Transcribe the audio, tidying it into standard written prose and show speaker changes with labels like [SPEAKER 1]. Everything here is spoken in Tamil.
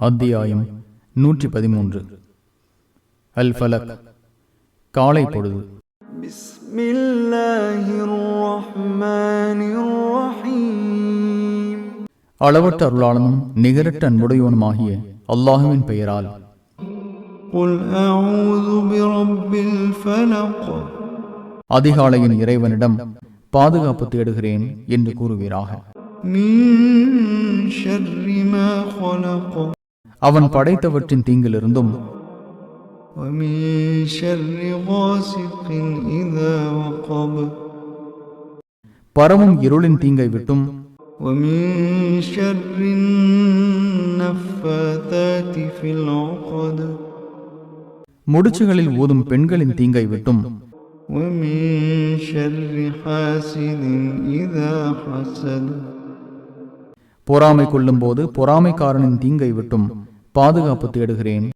[SPEAKER 1] அத்தியாயம் 113. அல் ஃபலக், காலை பொழுது. அளவற்ற அருளாளனும் நிகரற்ற அன்புடையவனுமாகிய அல்லாஹுவின் பெயரால். அதிகாலையின் இறைவனிடம் பாதுகாப்பு தேடுகிறேன் என்று கூறுவீராக. அவன் படைத்தவற்றின் தீங்கிலிருந்தும் பரவும் இருளின் தீங்கை விட்டும் முடிச்சுகளில் ஊதும் பெண்களின் தீங்கை விட்டும் பொறாமை கொள்ளும் போது பொறாமைக்காரனின் தீங்கை விட்டும் பாதுகாப்பு தேடுகிறேன்